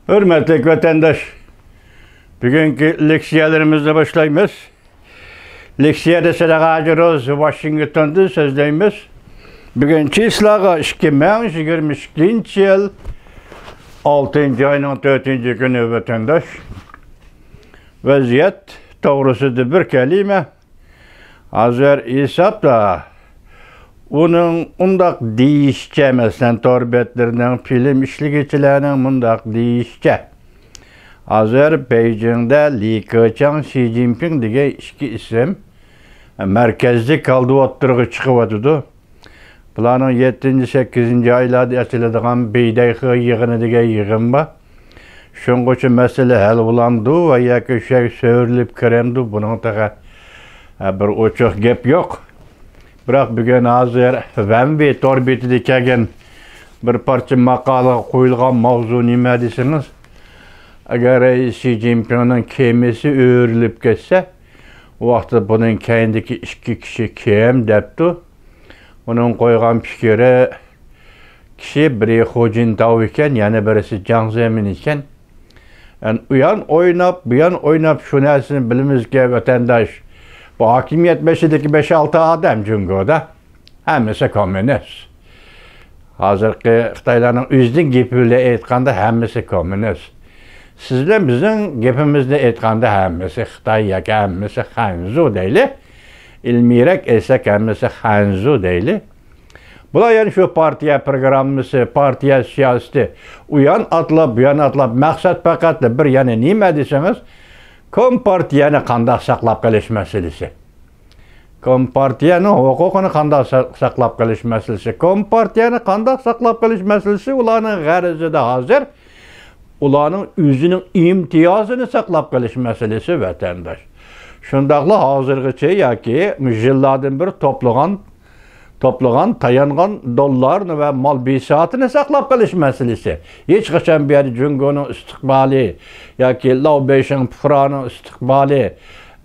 Hürmetli vatandaş, bugünkü leksiyalarımızla başlayımız. Leksiyada Sadaqacı Roz Washington'da sözleyimiz. Bugünkü islağa 2022 yıl 6. ayının 4. günü vatandaş. Vaziyet doğrusudur bir kelime. Hazır hesapla onun undaq deyişçe mesela torbetlerinin film işlikçilerinin mundaq deyişçe. Hazır Beijing'de Li Keqiang, Xi Jinping diye iki isim merkezde kaldığı oturuğu çıkıvadıdı. Bulanın 7-8 aylarda açıladigan beydayqı yığını diye yığın var. Şunun için mesele hal bulandı ve yaki şey söylenip kiremdi. Bunun tağı bir uçuk gep yok. Bırak bugün hazır ve torbeti dikegen bir parça makala koyulgan mavzu nime desiniz? Eğer Xi Jinping'in kemisi öğrilip geçse, o vaxtda bunun kendiki iki kişi kem depti. Onun koygan fikri kişi biri Hu Jintao iken, yani birisi Jiang Zemin iken. Yani uyan oynap şu nesini bilimiz ki vatandaş. Bu hakimiyet meşedeki 5-6 adam Cungo'da. Hemisi komünist. Hazırki Xitayların üzdün gepiyle etkanda hemisi komünist. Sizden bizim gepimizde etkanda hemisi Xitay yaki hemisi Hanzu deyli. İlmirek esek hemisi Hanzu deyli. Bula yani şu partiye programımızı, partiye siyaseti uyan atlap, buyan atlap, maksat fakatlı bir yani nime deseniz, Kompartiyani qandaq saqlab qilish masalasi. Kompartiyani huquqini qandaq saqlab qilish masalasi. Kompartiyani qandaq saqlab qilish masalasi ularning g'arizida hozir ularning o'zining imtiyozini saqlab qilish masalasi vatandaş. Shundaqla hozirgacha yoki yillardan bir toplagan tayangan dollarni ve mal bisatini saqlab qilish masalasi. Hech qachon bir Jungoning istiqboli yoki Lao Beishing Pufraning istiqboli,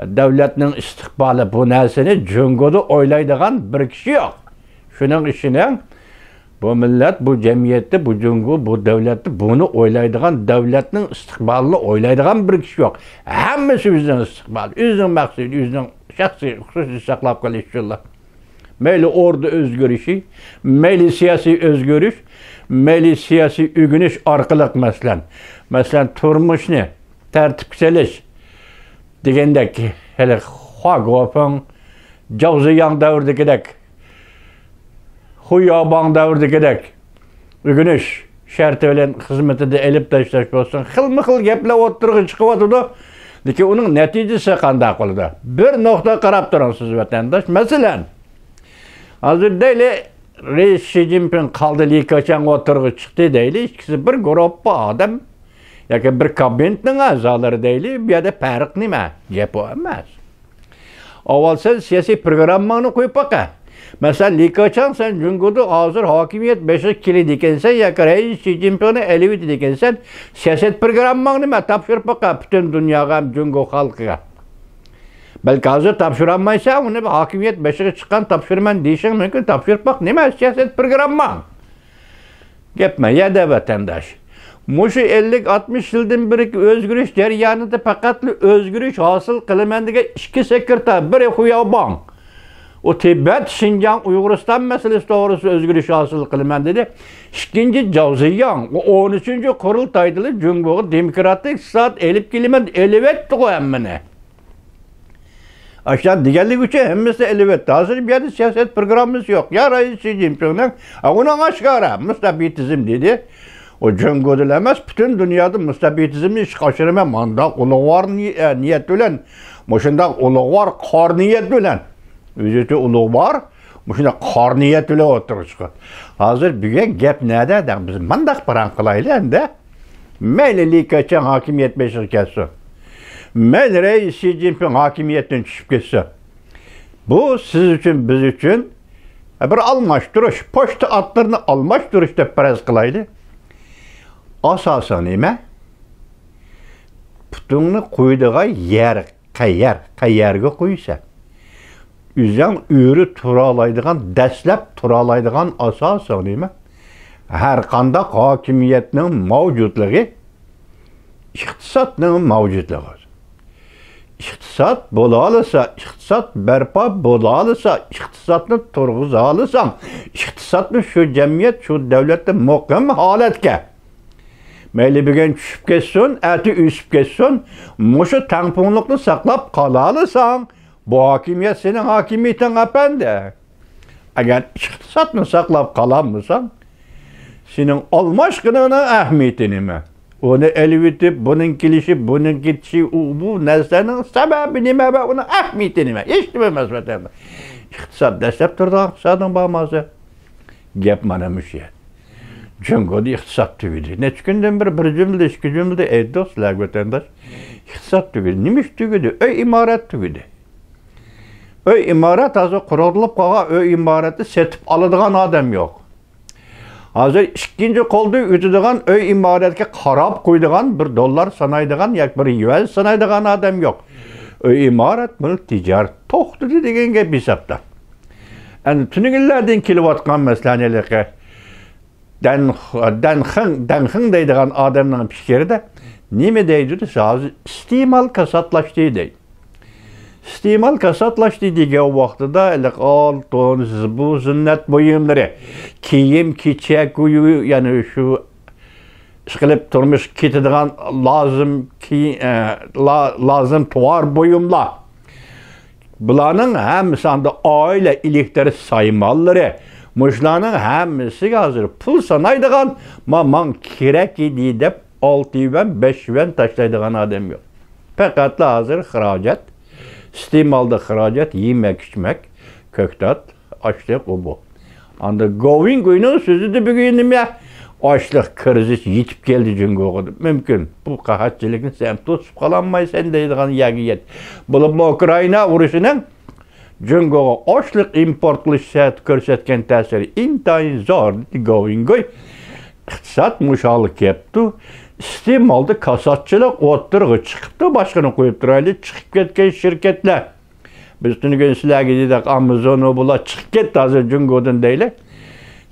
davlatning istiqboli bu narsani Jungoda o'ylaydigan bir kishi yo'q. Shuning ishini bu millat, bu jamiyatda, bu Jungo, bu davlatda buni o'ylaydigan, davlatning istiqbolini o'ylaydigan bir kishi yo'q. Hammasi o'zining istiqboli, o'zining maqsadi, o'zining shaxsiy xususiy saqlab qilish uchun. Meyli ordu özgürüşü, meyli siyasi özgürüş, meyli siyasi ügünüş arkalık meselen. Mesela turmuş ne? Tertipseliş. Digendek, hele Huagop'un Zhaoziyang davridikidek, Huyaobang davridikidek, ügünüş şart ölen hizmeti de elip taşlaş olsun. Xilmi-xil gepler oturuğu çıkıvatıdı. Deki onun neticesi qanday qoldi. Bir nokta qarab turasiz vatandaş. Mesela hazır deyli Reis Xi Jinping kaldı Li Keqiang oturuğu çıktı deyli. İkisi bir grup adam yoki bir kabinetning a'zolari deyli. Bu yerda farq nima? Gap o emas. Avval sen siyosiy programmani qo'yib baqa. Mesela Li Keqiang sen Jungoda hozir hokimiyet beşik kilidi ekansan yoki Reis Xi Jinpingni elividi ekansan, siyaset programmani nima? Topshirib baqa butun dunyoga ham Jungo xalqiga. Belki hazır tapşıramaysa onu hakimiyet beşiğe çıkan tapşırman deyişin mümkün. Tapşırmak neme? Siyaset programı. Gepme ya da vatandaş. Muşu 50-60 yıldan beri özgürlük ceryanında fakatlı özgürlük hasıl kılmendige iki sekreter. Biri Huyaobang. O Tibet, Şincan, Uygurustan meselesi doğrusu özgürlük hasıl kılmen dedi. İkinci Zhaoziyang. O 13. kurultaydılı Jungo'u demokratik saat elip kilimen elivetti o emmine. Aşağı diğerlik üçe hemmesi elbette. Hazır bir yerde siyaset programımız yok. Ya Reis Xi Jinping'den onun aşkara müstabitizm dedi. O Jungo dilemez. Bütün dünyada müstabitizmni iş kaçırma manda ulu var niyet bilen. Muşunda ulu var kar niyet bilen. Özeti ulu var. Muşunda kar niyet bilen oturuşku. Hazır bugün gep nerede? Biz mandak paran kılayla da. Meyli Li Keqiang hakimiyet beşik kessin. Men Reis Xi Jinping hakimiyetten düşüp geçse. Bu siz için, biz için bir almaştırış, poçta atlarını almaştırışta perez kılaydı. Asasen nime? Putununu koyduğu yer, kayerge koysa. Üzden ürü turalaydıgan, deslep turalaydıgan asasen nime? Her kandak hakimiyetinin mevcutluğu iqtisodning mavjudligi. İqtisod bo'la olsa, iqtisod barpo bo'la olsa, iqtisodni turg'iza olsang, iqtisodni shu jamiyat, shu davlatda muqim holatga mayli bugun tushib ketsin, ati o'sib ketsin, mushu tangpunlikni saqlab qola olsang, bu hokimiyat sening hokimiyating apandi. Agar iqtisodni saqlab qolamsan, sening olmashqinining ahamiyati nima? Onu elbette bunun gelişi, bunun gidişi, bu nesnenin sebebi nime ve onun ahmiyeti nime? Hiç dememez vatandaş. İktisat destek durdu, iktisadın bağmazı. Gep manamış ya. Cungo'da iktisat tügüdü. Ne çıkından bir cümle, iki cümle dostlar vatandaş. İktisat tügüdü. Nimiş tügüdü? Öy imaret tügüdü. Öy imaret azı kurululup kağa, öy imareti setip alıdığan adam yok. Hazır ikinci kolda ötüdüğün öy imaretke qarab koyduğun bir dollar sanaydıgan, yak bir yuvel sanaydıgan adam yok. Öy imaret bunu ticaret toxtudu degen gep hesapta. Yani tünügüllerden kilovatkan meslenelikle denxin deydiğin adamın fikri de nime deydi? Hazır istimal kasatlaştı deydi. İstimal kasatlaştı diye o vaxtıda altın, bu zünnet buyumları, kiyim, kiçek, yani şu sıkılıp durmuş kitediğin lazım tuvar buyumlar. Bunların hemisi aile ilikleri saymaları, muşlarının hemisi hazır pul sanaydığın man kirek idi de 6 yuven, 5 yuven taşlaydığın adam yok. Fakat hazır hıracet. İstimalda hıracet, yemek, içmek, köktat, açlık o bu. Anda Govin Goy'un sözü de bugün ya açlık krizi yetip geldi Cungo'ya. Mümkün. Bu qahatçılıkın sen tutup kalanmay sen deydiğin yagiyet. Bu Ukrayna vuruşunun Cungo'ya açlık importlı şart körsetken tesiri intayın zor dedi Govin Goy. İktisat muşalık yaptı. İstimalda kasatçılık oturğu çıktı, başkanı koyup duraylı çıkıp ketken şirketler. Biz tünügen silahı dedik, Amazon'u bula çıkıp ketti hazır Cungo'dan değil.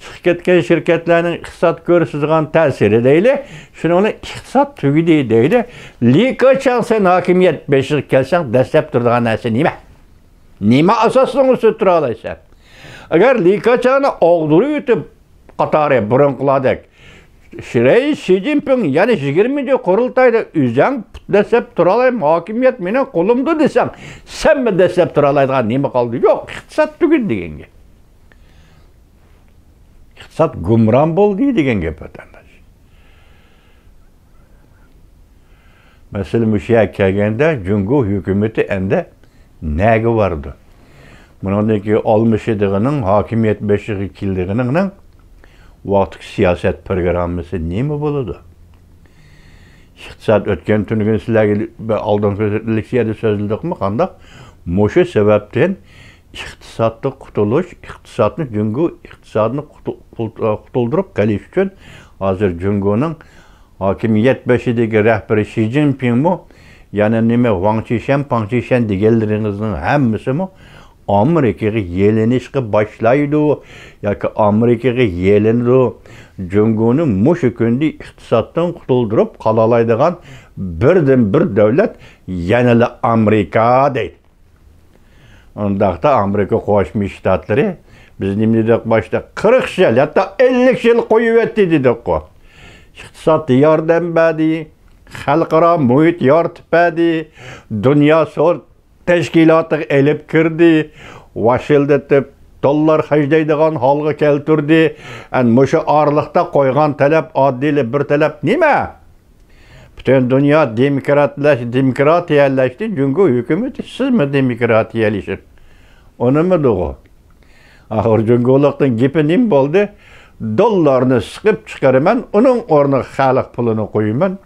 Çıkıp ketken şirketlerin iktisat görürsüzgün tesiri değil. Şunu onu iktisat tügü değil. Lika sen hakimiyet beşik kelsen destek durduğun nesi nime? Nime asasını sütür alaysan? Eğer lika çağını oğduru yutup Katar'a burun kıladık. Xi Jinping yani 20. kurultayda üzen desep turalayım hakimiyet mene kolumda desem sen mi desep turalaydıgan neme kaldı? Yok, iktisat tügün degen gep. İktisat gumran bol değil degen gep vatandaş. Mesela müşahede kelgende Cungo hükümeti ende nege vardı? Bunundaki olmuş ediğinin hakimiyet beşiği kildiğinin vakti siyaset programısı neymi buludu? İktisat ötken tünügün silahı aldın sözlülüksiyede sözlülük mü kanda? Moşu sebepten iktisatlı kutuluş, iktisatını Cungo iktisadını kutuldurup kaliş için hazır Cungo'nun hakimiyet beşideki rehberi Xi Jinping mu? Yani nime Wang Qishan, Pang Qishan digellerinizin hemmisi mu? Amerika'ya yelenişki başlaydı, ya ki Amerika'ya yelendi, Cungo'nun muşukundi iktisattan kutuldurup kalalaydıgan birden bir devlet yenili Amerika deydi. Ondaqda Amerika Qo'shma Shtatları biz nima dedik başta 40 yıl hatta 50 yıl qo'yib dedik o. İqtisod yordam berdi, xalqaro muhit yoritib dünya sor teşkilatı elip kirdi, Washington'da dollar hacdaydigan halga keltirdi. Muşu arlıqta koygan talep adili bir talep nime? Bütün dünya demokratiyeleşti. Cungo hükümeti siz mi demokratiyeleşir? Onu mu doğu? Ahır Cungoluk'tan gipi nim oldu? Dollarını sıkıp çıkarıman, onun orna xalq pulunu koyuman.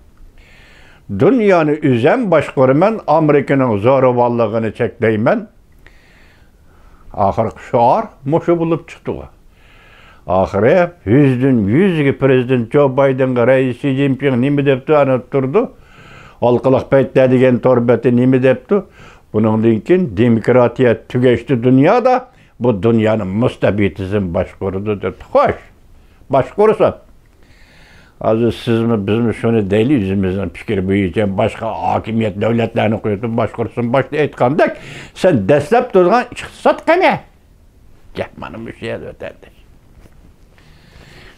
Dünyanı üzen başqırıman, Amerika'nın zorovallığını çekleymen. Ahır şuar, muşu bulup çıktı. Ahire yüzgü Prezident Joe Biden'a Reis Xi Jinping nimi depti anıttırdı. Halkılık peytler degen torbeti nimi depti. Bunun linkin demokratiya tügeçti dünyada. Bu dünyanın müstabitizm başkurudu dedi. Hoş, başkurusun. Azı siz mi biz mi şunu değil yüzümüzden fikir büyüyeceğim başka hakimiyet devletlerini koyuyorsun başkurusun başta etkandık sen deslep durgan çıksat kene yapmanın bir şeye öterdir.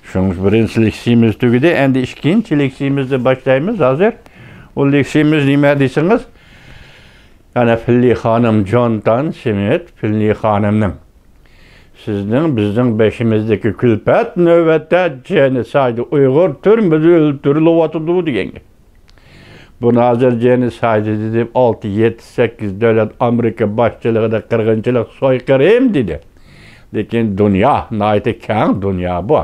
Şunun birinci leksimiz tügüdü endi ikinci leksimizde başlayımız hazır. O leksimiz nime deysiniz? Yani Filli Hanım John'tan Simit Filli Hanım'ın sizin bizim beşimizdeki külpet nöbette cenisaydı Uygur türmüzü öldürülü vatıdı diyenge. Bunu hazır cenisaydı dedim 6, 7, 8 devlet Amerika başçılığı da kırgınçılık soykırım dedi. Lekin dünya, naiti keng dünya bu.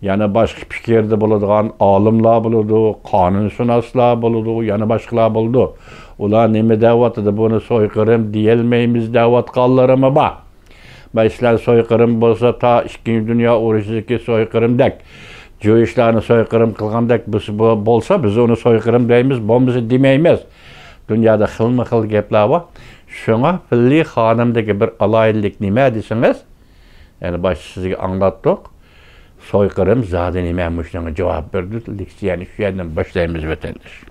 Yani başka fikirde bulunduğun alimler bulundu, kanunşünaslar bulundu, yani başkalar bulundu. Ular neme davatıdı bunu soykırım diyelmeyimiz davat kallarımı bak. Başlar soykırım bolsa ta 2. Dünya uğraşıdaki soykırım dek. Joyişlerini soykırım kılgan dek bolsa biz onu soykırım deyimiz, bombası demeyimiz. Dünyada xilmi xil gepler var. Şuna Filli Hanım'daki bir alaylık nime desiniz? Yani baş size anlattık. Soykırım zaten nime müşterine cevap verdi. Yani şu yerden başlayımız vatandaş.